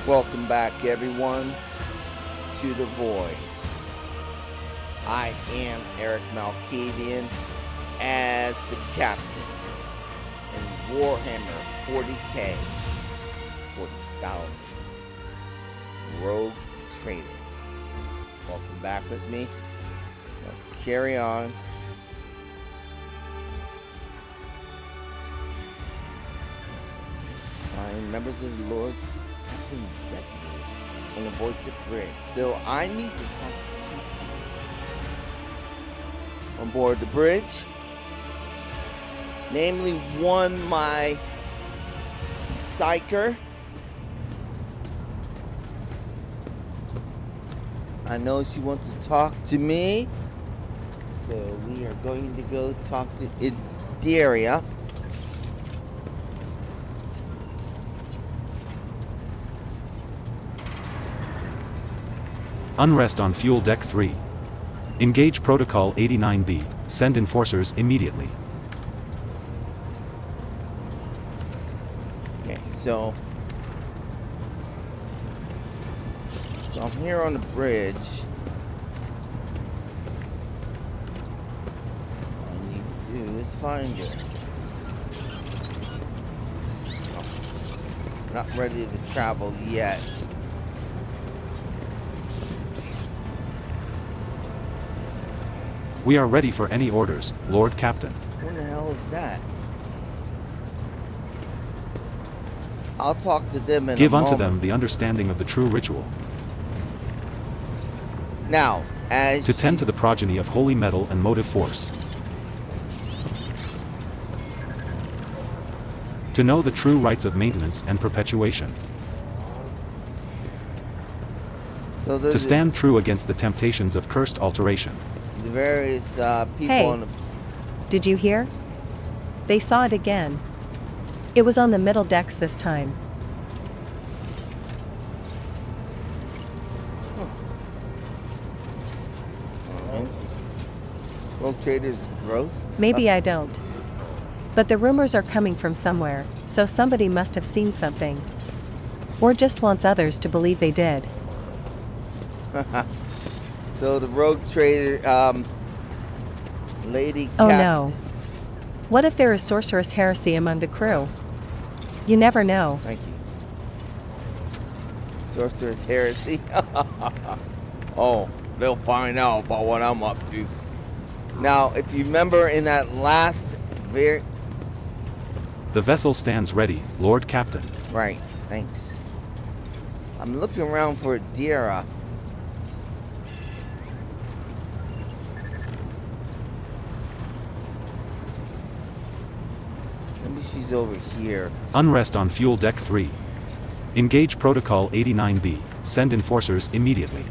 Welcome back, everyone, to the Void. I am Erik Malkavian as the captain in Warhammer 40K 40,000 Rogue Trader. Welcome back with me. Let's carry on. Find members of the Lord's Captain Retinue and avoid the bridge. So I need to talk to two people on board the bridge. Namely, one, my psyker. I know she wants to talk to me. So we are going to go talk to Idira. Unrest on Fuel Deck 3. Engage Protocol 89B. Send enforcers immediately. Okay, so I'm here on the bridge. All I need to do is find her. Oh, not ready to travel yet. We are ready for any orders, Lord Captain. What the hell is that? I'll talk to them in Give a unto moment. them the understanding of the true ritual. Now, as To tend to the progeny of holy metal and motive force. To know the true rights of maintenance and perpetuation. so To stand true against the temptations of cursed alteration. the various people Hey. on the... Did you hear? They saw it again. It was on the middle decks this time. Rogue Trader's gross. Maybe I don't. But the rumors are coming from somewhere, so somebody must have seen something. Or just wants others to believe they did. So the Rogue Trader, Lady Oh Captain. no. What if there is sorceress heresy among the crew? You never know. Thank you. Sorcerer's Heresy. Oh, they'll find out about what I'm up to. Now, if you remember in that last The vessel stands ready, Lord Captain. Right, thanks. I'm looking around for Idira. Maybe she's over here. Unrest on Fuel Deck 3. Engage Protocol 89B. Send enforcers immediately.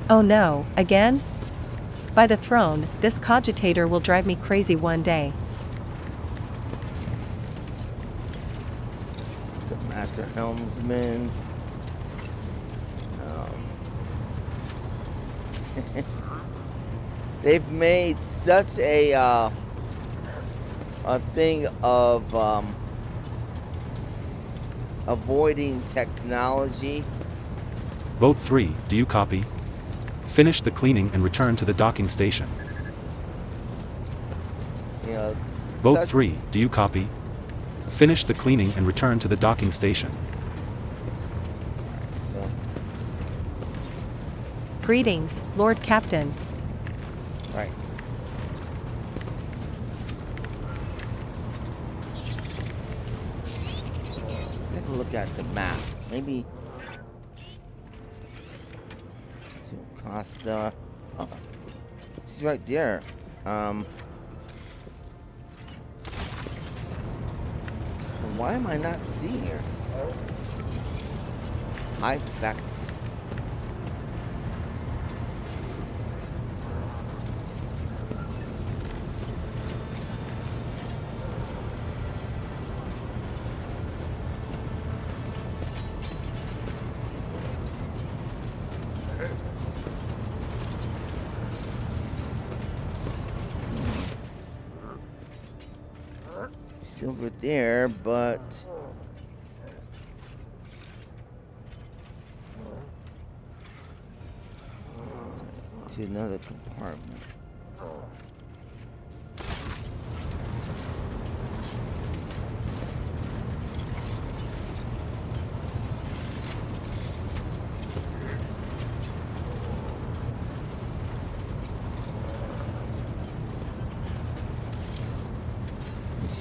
Oh no, again? By the throne, this cogitator will drive me crazy one day. It's a Master Helmsman. They've made such a thing of avoiding technology. Vote 3, do you copy? Finish the cleaning and return to the docking station. You know, Vote such- 3, do you copy? Finish the cleaning and return to the docking station. So, Greetings, Lord Captain. right. Let's take a look at the map. Maybe to Costa. Oh, she's right there. Why am I not seeing her? High effect. It's over there, but to another compartment.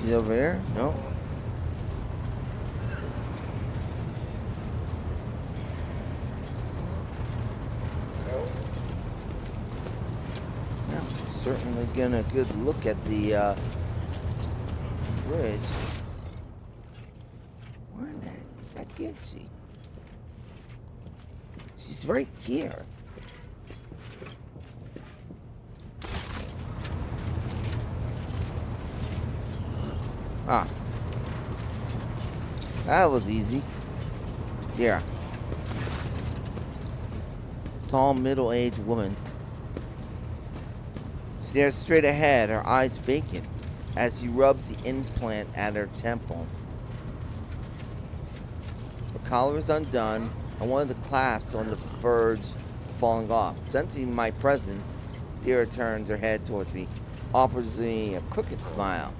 She's over there? No. Now, certainly getting a good look at the bridge. Where in the heck is she? She's right here. Ah. That was easy. Here. Tall, middle-aged woman. Stares straight ahead, her eyes vacant, as she rubs the implant at her temple. Her collar is undone, and one of the clasps on the verge falling off. Sensing my presence, Idira turns her head towards me, offers me a crooked smile.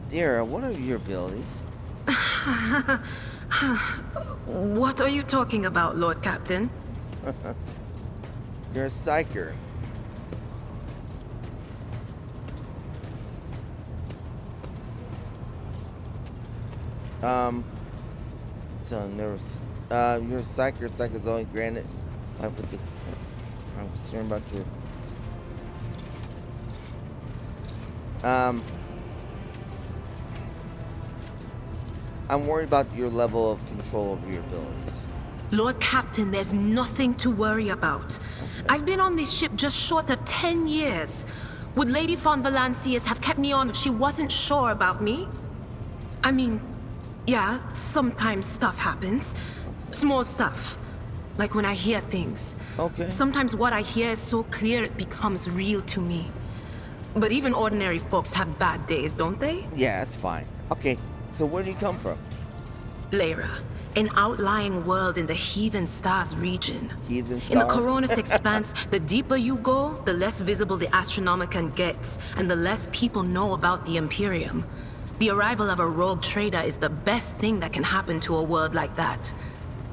Idira, what are your abilities? What are you talking about, Lord Captain? You're a psyker. So nervous. You're a psyker. Psyker's only granted. I'm concerned about your. I'm worried about your level of control over your abilities. Lord Captain, there's nothing to worry about. Okay. I've been on this ship just short of 10 years. Would Lady Von Valancius have kept me on if she wasn't sure about me? I mean, yeah, sometimes stuff happens. Small stuff. Like when I hear things. Okay. Sometimes what I hear is so clear it becomes real to me. But even ordinary folks have bad days, don't they? Yeah, that's fine. Okay, so where do you come from? Lyra, an outlying world in the Heathen Stars region. Heathen Stars? In the Coronis Expanse, the deeper you go, the less visible the Astronomicon gets, and the less people know about the Imperium. The arrival of a rogue trader is the best thing that can happen to a world like that.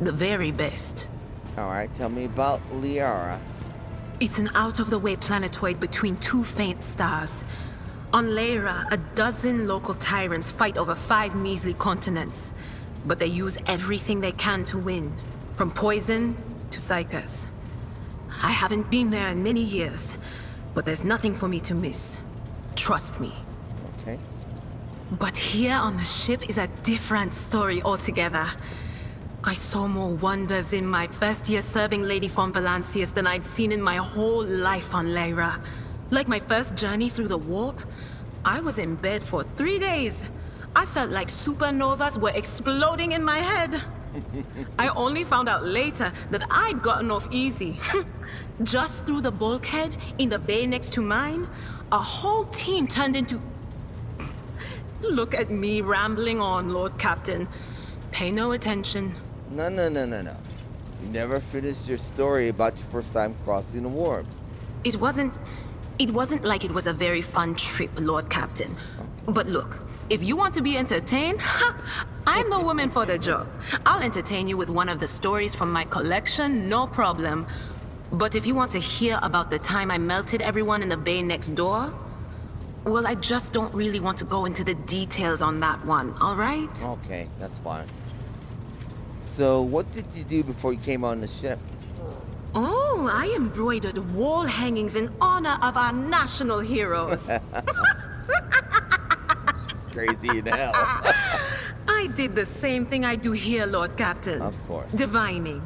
The very best. Alright, tell me about Lyra. It's an out-of-the-way planetoid between two faint stars. On Lyra, a dozen local tyrants fight over 5 measly continents. But they use everything they can to win, from poison to psychers. I haven't been there in many years, but there's nothing for me to miss. Trust me. Okay. But here on the ship is a different story altogether. I saw more wonders in my first year serving Lady Von Valancius than I'd seen in my whole life on Lyra. Like my first journey through the warp, I was in bed for 3 days. I felt like supernovas were exploding in my head. I only found out later that I'd gotten off easy. Just through the bulkhead, in the bay next to mine, a whole team turned into... Look at me rambling on, Lord Captain. Pay no attention. No. You never finished your story about your first time crossing the warp. It wasn't like it was a very fun trip, Lord Captain. Okay. But look, if you want to be entertained, I'm the woman for the job. I'll entertain you with one of the stories from my collection, no problem. But if you want to hear about the time I melted everyone in the bay next door, well, I just don't really want to go into the details on that one, all right? Okay, that's fine. So, what did you do before you came on the ship? Oh, I embroidered wall hangings in honor of our national heroes. She's crazy in hell. I did the same thing I do here, Lord Captain. Of course. Divining.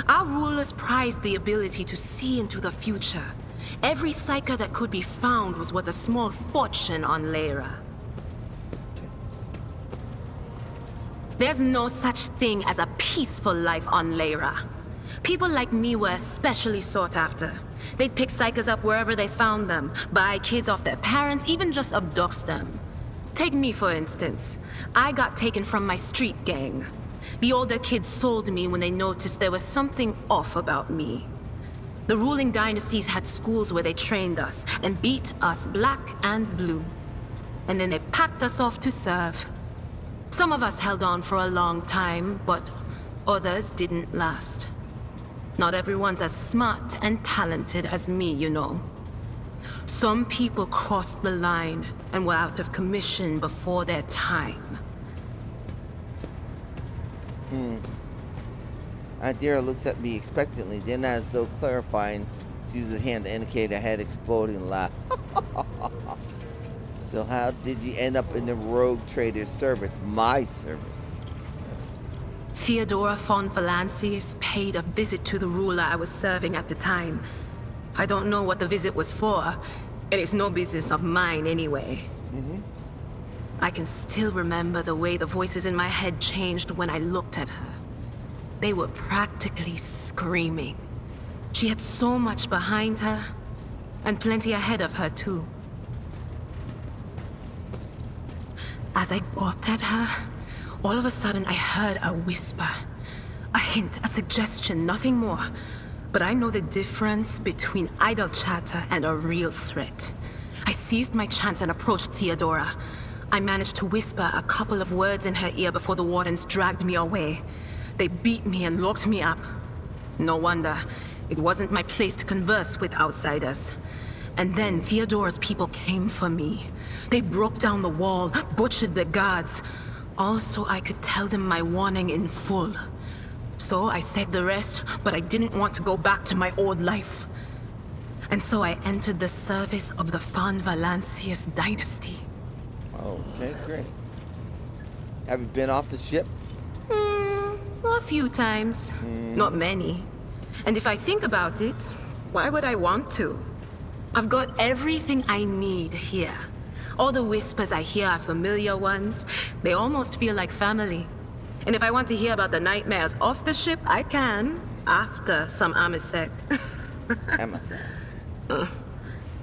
Our rulers prized the ability to see into the future. Every psyker that could be found was worth a small fortune on Lyra. Okay. There's no such thing as a peaceful life on Lyra. People like me were especially sought after. They'd pick psychers up wherever they found them, buy kids off their parents, even just abduct them. Take me, for instance. I got taken from my street gang. The older kids sold me when they noticed there was something off about me. The ruling dynasties had schools where they trained us and beat us black and blue. And then they packed us off to serve. Some of us held on for a long time, but others didn't last. Not everyone's as smart and talented as me, you know. Some people crossed the line and were out of commission before their time. Idira looks at me expectantly, then as though clarifying, she uses a hand to indicate a head exploding and laughs. So how did you end up in the rogue trader's service, my service? Theodora von Valancius paid a visit to the ruler I was serving at the time. I don't know what the visit was for, and it's no business of mine anyway. I can still remember the way the voices in my head changed when I looked at her. They were practically screaming. She had so much behind her, and plenty ahead of her too. As I gawped at her, all of a sudden I heard a whisper. A hint, a suggestion, nothing more. But I know the difference between idle chatter and a real threat. I seized my chance and approached Theodora. I managed to whisper a couple of words in her ear before the wardens dragged me away. They beat me and locked me up. No wonder. It wasn't my place to converse with outsiders. And then Theodora's people came for me. They broke down the wall, butchered the guards. All so I could tell them my warning in full. So I said the rest, but I didn't want to go back to my old life. And so I entered the service of the von Valancius dynasty. Okay, great. Have you been off the ship? A few times. Not many. And if I think about it, why would I want to? I've got everything I need here. All the whispers I hear are familiar ones. They almost feel like family. And if I want to hear about the nightmares off the ship, I can, after some Amasek. Amasek.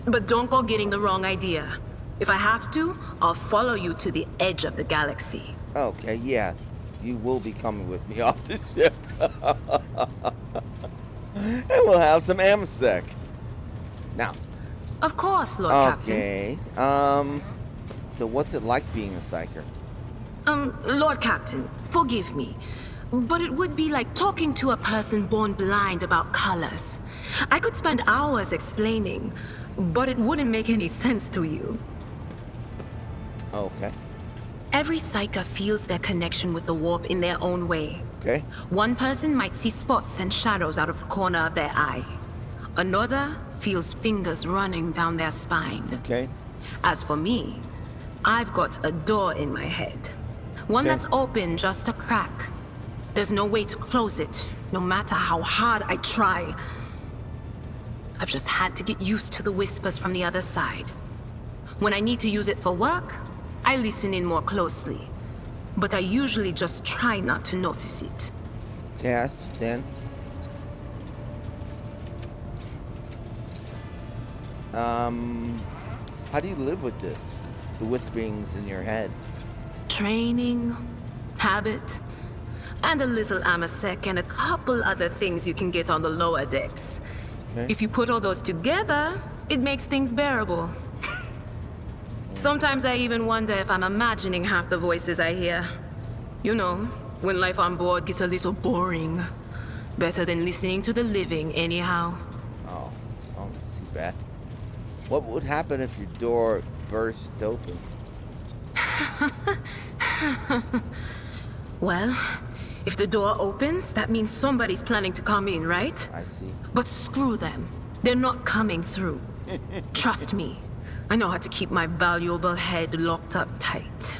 But don't go getting the wrong idea. If I have to, I'll follow you to the edge of the galaxy. Okay, yeah. You will be coming with me off the ship. And we'll have some Amasek. Now. Of course, Lord Captain. Okay. So what's it like being a psyker? Lord Captain, forgive me, but it would be like talking to a person born blind about colors. I could spend hours explaining, but it wouldn't make any sense to you. Okay. Every psyker feels their connection with the warp in their own way. Okay. One person might see spots and shadows out of the corner of their eye. Another feels fingers running down their spine. Okay. As for me, I've got a door in my head. One that's open just a crack. There's no way to close it, no matter how hard I try. I've just had to get used to the whispers from the other side. When I need to use it for work, I listen in more closely. But I usually just try not to notice it. Yeah, I understand. How do you live with this? The whisperings in your head? Training, habit, and a little Amasek and a couple other things you can get on the lower decks. Okay. If you put all those together, it makes things bearable. Sometimes I even wonder if I'm imagining half the voices I hear. You know, when life on board gets a little boring. Better than listening to the living, anyhow. Oh, that's too bad. What would happen if your door burst open? Well, if the door opens, that means somebody's planning to come in, right? I see. But screw them. They're not coming through. Trust me. I know how to keep my valuable head locked up tight.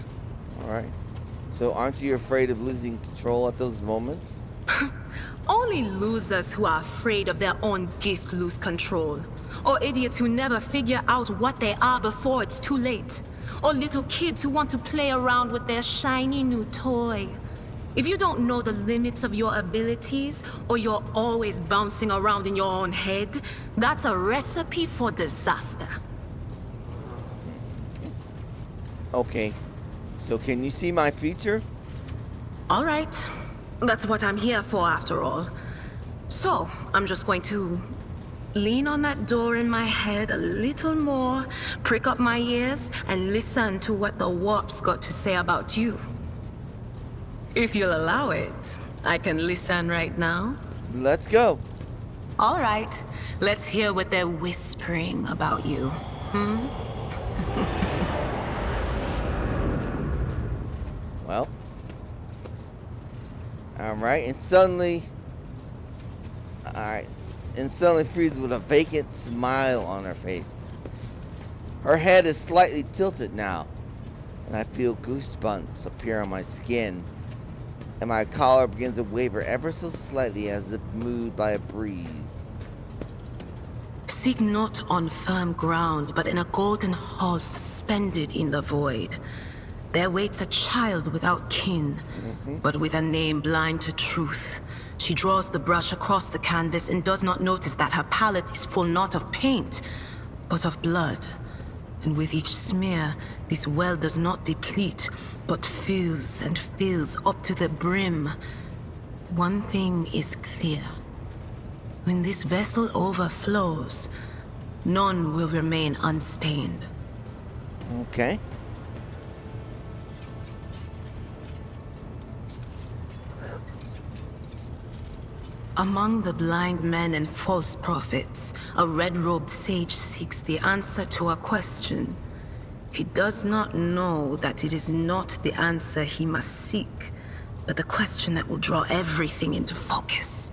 All right. So aren't you afraid of losing control at those moments? Only losers who are afraid of their own gift lose control. Or idiots who never figure out what they are before it's too late. Or little kids who want to play around with their shiny new toy. If you don't know the limits of your abilities, or you're always bouncing around in your own head, that's a recipe for disaster. Okay, so can you see my feature? All right. That's what I'm here for, after all. So, I'm just going to lean on that door in my head a little more, prick up my ears, and listen to what the warp's got to say about you. If you'll allow it, I can listen right now. Let's go. All right. Let's hear what they're whispering about you. Well. Alright, and suddenly... Alright. And suddenly freezes with a vacant smile on her face. Her head is slightly tilted now. And I feel goosebumps appear on my skin. And my collar begins to waver ever so slightly as if moved by a breeze. Seek not on firm ground, but in a golden hall suspended in the void. There waits a child without kin, but with a name blind to truth. She draws the brush across the canvas and does not notice that her palette is full not of paint, but of blood. And with each smear, this well does not deplete, but fills and fills up to the brim. One thing is clear. When this vessel overflows, none will remain unstained. Okay. Among the blind men and false prophets, a red-robed sage seeks the answer to a question. He does not know that it is not the answer he must seek, but the question that will draw everything into focus.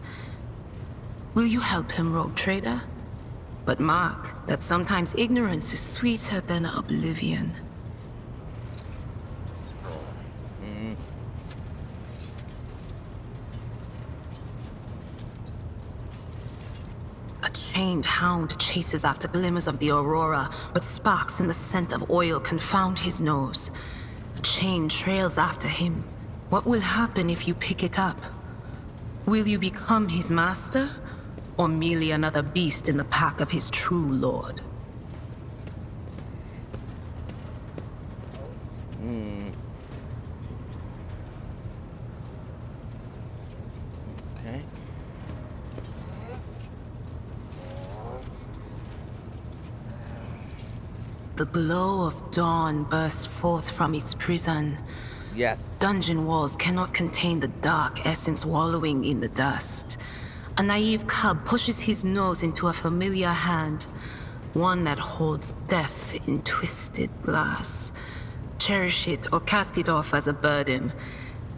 Will you help him, rogue trader? But mark that sometimes ignorance is sweeter than oblivion. A chained hound chases after glimmers of the aurora, but sparks in the scent of oil confound his nose. A chain trails after him. What will happen if you pick it up? Will you become his master, or merely another beast in the pack of his true lord? Okay. The glow of dawn bursts forth from its prison. Yes. Dungeon walls cannot contain the dark essence wallowing in the dust. A naive cub pushes his nose into a familiar hand, one that holds death in twisted glass. Cherish it or cast it off as a burden.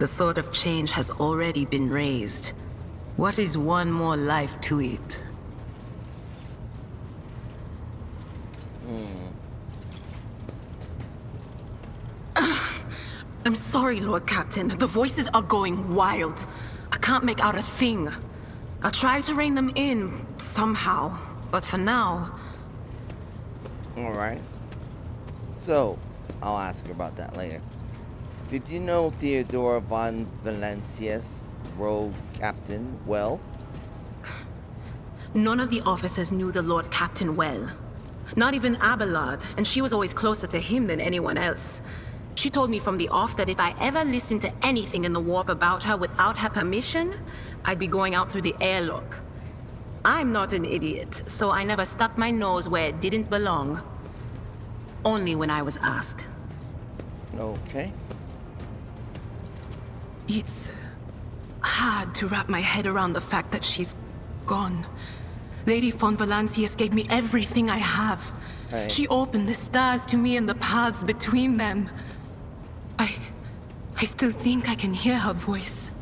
The sword of change has already been raised. What is one more life to it? I'm sorry, Lord Captain. The voices are going wild. I can't make out a thing. I'll try to rein them in, somehow. But for now... Alright. So, I'll ask her about that later. Did you know Theodora von Valencia's rogue captain well? None of the officers knew the Lord Captain well. Not even Abelard, and she was always closer to him than anyone else. She told me from the off that if I ever listened to anything in the warp about her without her permission, I'd be going out through the airlock. I'm not an idiot, so I never stuck my nose where it didn't belong. Only when I was asked. Okay. It's hard to wrap my head around the fact that she's gone. Lady von Valancius gave me everything I have. Right. She opened the stars to me and the paths between them. I still think I can hear her voice.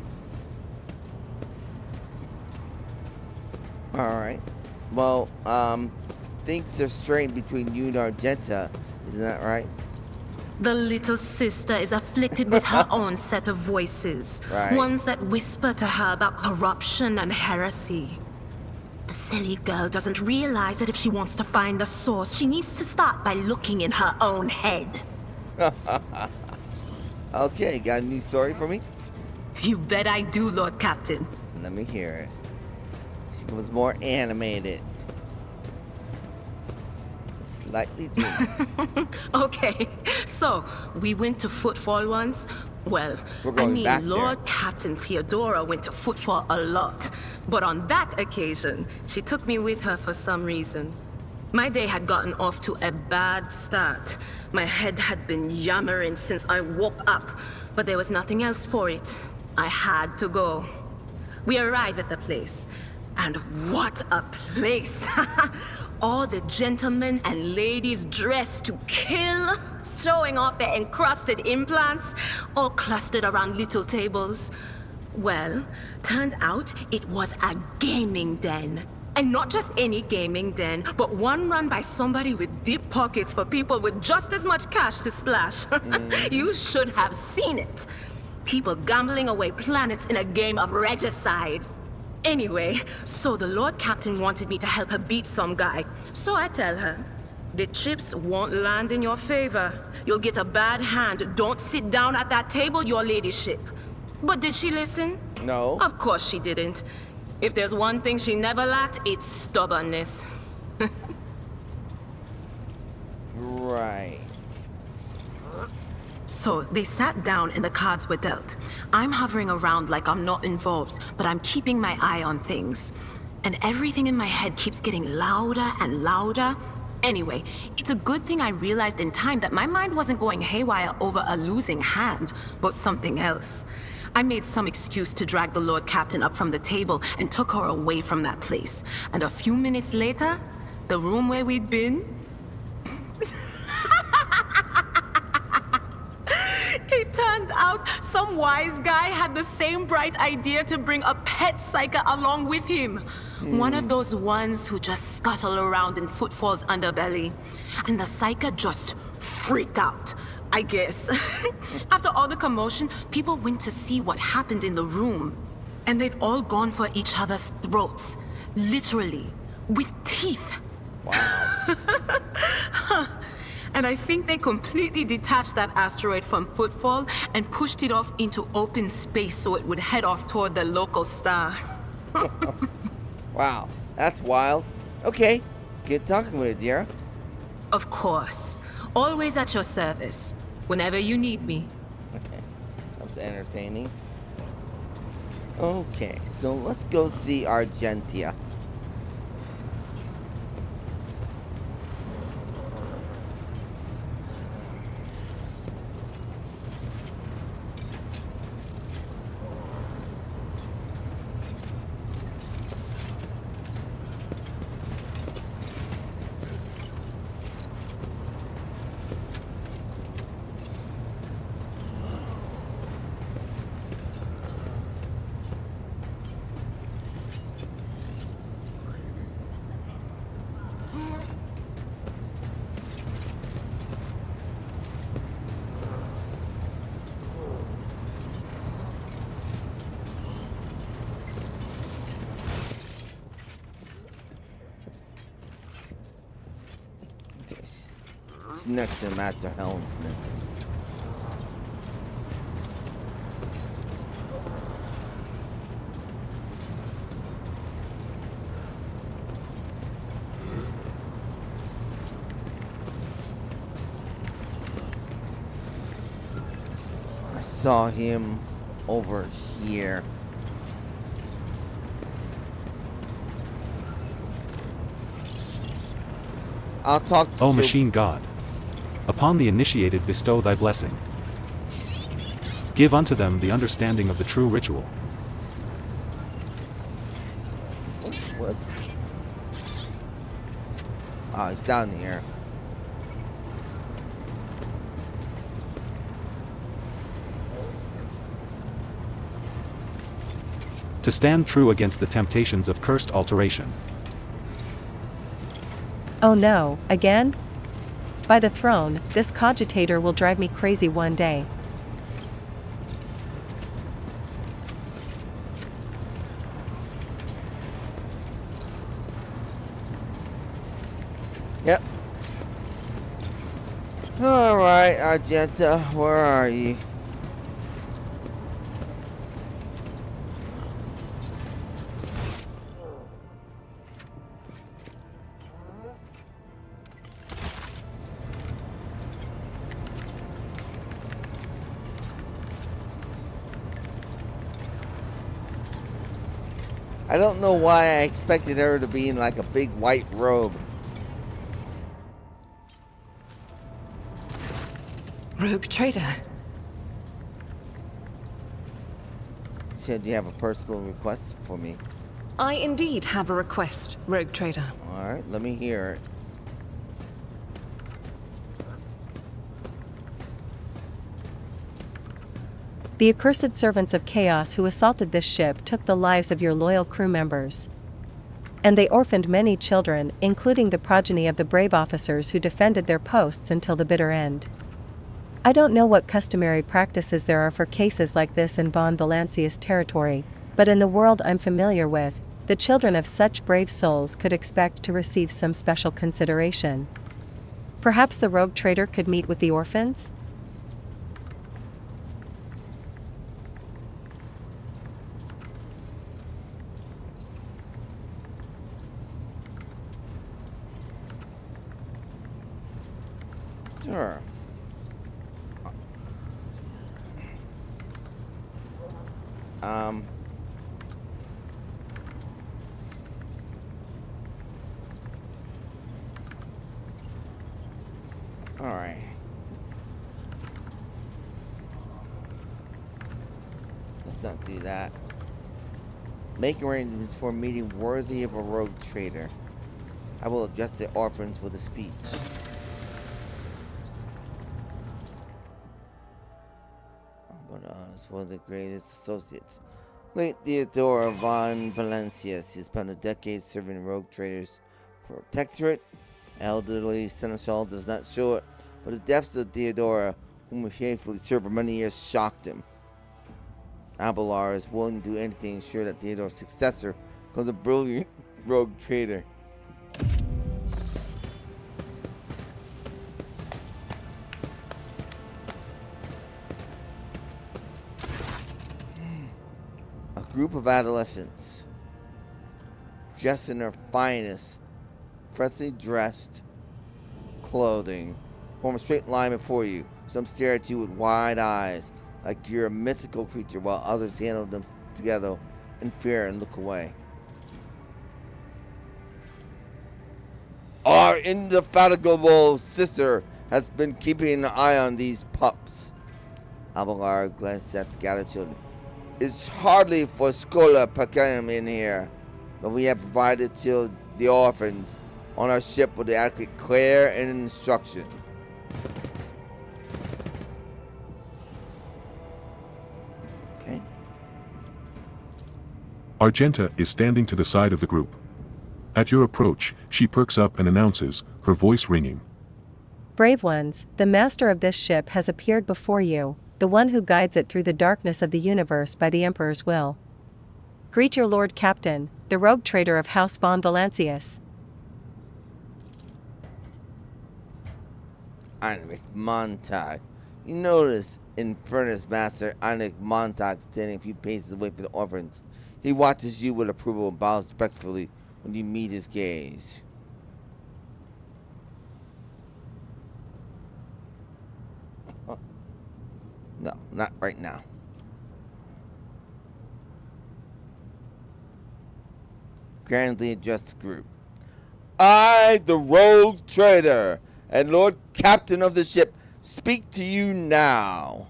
Alright. Well, things are strained between you and Argenta. Isn't that right? The little sister is afflicted with her own set of voices. Right. Ones that whisper to her about corruption and heresy. The silly girl doesn't realize that if she wants to find the source, she needs to start by looking in her own head. Okay, got a new story for me? You bet I do, Lord Captain. Let me hear it. She was more animated. Slightly different. Okay, so we went to Footfall once. Well, We're going back there. Lord Captain Theodora went to Footfall a lot. But on that occasion, she took me with her for some reason. My day had gotten off to a bad start. My head had been yammering since I woke up, but there was nothing else for it. I had to go. We arrive at the place, and what a place! All the gentlemen and ladies dressed to kill, showing off their encrusted implants, all clustered around little tables. Well, turned out it was a gaming den. And not just any gaming den, but one run by somebody with deep pockets for people with just as much cash to splash. You should have seen it. People gambling away planets in a game of regicide. Anyway, so the Lord Captain wanted me to help her beat some guy. So I tell her, the chips won't land in your favor. You'll get a bad hand. Don't sit down at that table, your ladyship. But did she listen? No. Of course she didn't. If there's one thing she never lacked, it's stubbornness. Right. So they sat down and the cards were dealt. I'm hovering around like I'm not involved, but I'm keeping my eye on things. And everything in my head keeps getting louder and louder. Anyway, it's a good thing I realized in time that my mind wasn't going haywire over a losing hand, but something else. I made some excuse to drag the Lord Captain up from the table and took her away from that place. And a few minutes later, the room where we'd been... It turned out some wise guy had the same bright idea to bring a pet psyker along with him. One of those ones who just scuttle around in Footfall's underbelly. And the psyker just freaked out, I guess. After all the commotion, people went to see what happened in the room. And they'd all gone for each other's throats. Literally. With teeth. Wow. And I think they completely detached that asteroid from Footfall and pushed it off into open space so it would head off toward the local star. Wow. That's wild. Okay. Good talking with you, Idira. Of course. Always at your service. Whenever you need me. Okay. That was entertaining. Okay. So let's go see Argenta. Next to Master Helmsman. I saw him over here. I'll talk to O you. machine god. Upon the initiated bestow thy blessing. Give unto them the understanding of the true ritual. What was... Oh, he's down here. To stand true against the temptations of cursed alteration. Oh no, again? By the throne, this cogitator will drive me crazy one day. Yep. Alright, Argenta, where are you? I don't know why I expected her to be in like a big white robe. Rogue trader. Said you have a personal request for me. I indeed have a request, Rogue trader. Alright, let me hear it. The accursed servants of chaos who assaulted this ship took the lives of your loyal crew members. And they orphaned many children, including the progeny of the brave officers who defended their posts until the bitter end. I don't know what customary practices there are for cases like this in Von Valancia's territory, but in the world I'm familiar with, the children of such brave souls could expect to receive some special consideration. Perhaps the rogue trader could meet with the orphans? Sure. Alright. Let's not do that. Make arrangements for a meeting worthy of a rogue trader. I will address the orphans with a speech. But is one of the greatest associates. Late Theodora von Valancius. He spent a decade serving rogue traders protectorate. Elderly seneschal does not show it, but the deaths of Theodora, whom he faithfully served for many years, shocked him. Abelard is willing to do anything to ensure that Theodora's successor becomes a brilliant rogue trader. A group of adolescents, dressed in their finest, freshly dressed clothing, form a straight line before you. Some stare at you with wide eyes, like you're a mythical creature, while others handle them together in fear and look away. Our indefatigable sister has been keeping an eye on these pups. Abelard glanced at the gathered children. It's hardly for Schola Pacanum in here, but we have provided to the orphans on our ship with adequate care and instruction. Okay. Argenta is standing to the side of the group. At your approach, she perks up and announces, her voice ringing. Brave ones, the master of this ship has appeared before you, the one who guides it through the darkness of the universe by the Emperor's will. Greet your Lord Captain, the rogue trader of House von Valancius. Heinrich Montag. You notice Infernus Master Heinrich Montag standing a few paces away from the orphans. He watches you with approval and bows respectfully when you meet his gaze. No, not right now. Grandly addressed the group. I, the rogue trader and Lord Captain of the ship, speak to you now.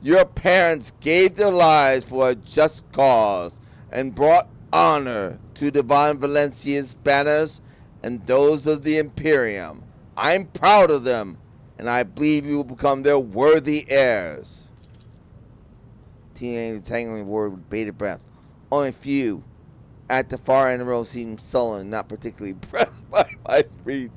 Your parents gave their lives for a just cause and brought honor to Divine Valancia's banners and those of the Imperium. I'm proud of them, and I believe you will become their worthy heirs. Teenage tangling word with bated breath. Only few at the far end of the row seemed sullen, not particularly impressed by my speech.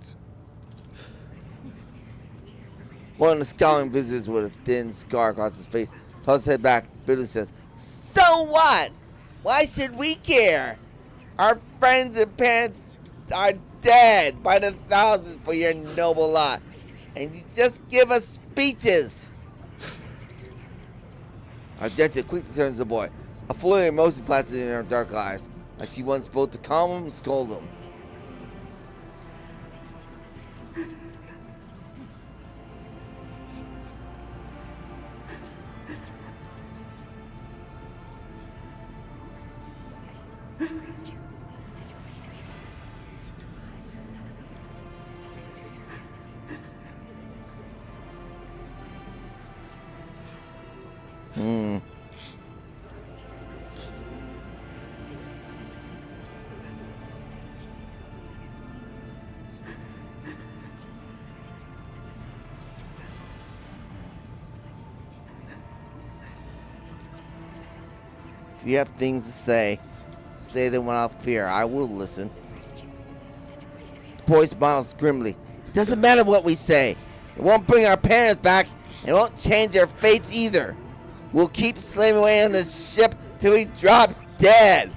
One of the scowling visitors with a thin scar across his face tosses his head back, bitterly says, So what? Why should we care? Our friends and parents are dead by the thousands for your noble lot, and you just give us speeches. Argenta quickly turns to the boy, a flurry of emotion flashes in her dark eyes, like she wants both to calm him and scold him. If you have things to say, say them without fear. I will listen. The boy smiles grimly. It doesn't matter what we say. It won't bring our parents back. It won't change their fates either. We'll keep slaving away on this ship till we drop dead.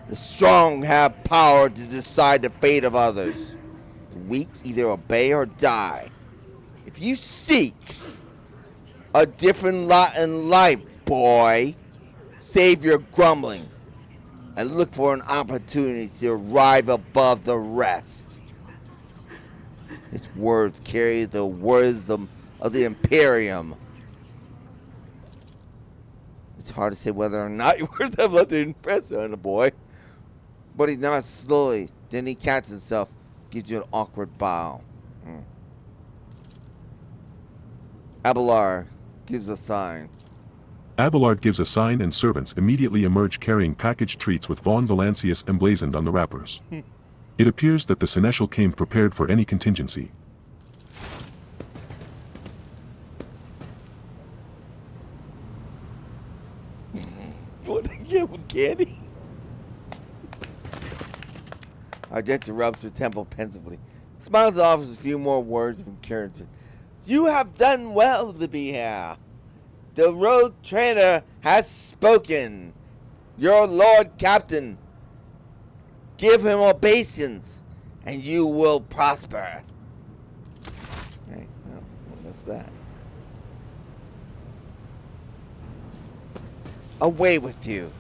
The strong have power to decide the fate of others. The weak either obey or die. If you seek a different lot in life, boy, save your grumbling and look for an opportunity to rise above the rest. His words carry the wisdom of the Imperium. It's hard to say whether or not your words have left an impression on the boy. But he nods slowly. Then he catches himself, gives you an awkward bow. Abelard gives a sign. Abelard gives a sign and servants immediately emerge carrying packaged treats with Von Valancius emblazoned on the wrappers. It appears that the Seneschal came prepared for any contingency. What did you get with candy? Argenta rubs her temple pensively, smiles and offers a few more words of encouragement. You have done well to be here. The road trader has spoken. Your Lord Captain. Give him obeisance, and you will prosper. Okay, well, that's that. Away with you.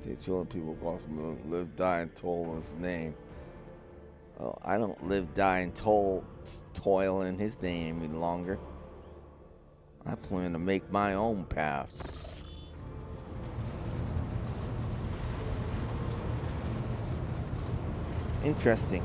Teach all the people across the moon live, die, and toil in his name. Well, I don't live, die, and toil in his name any longer. I plan to make my own path. Interesting.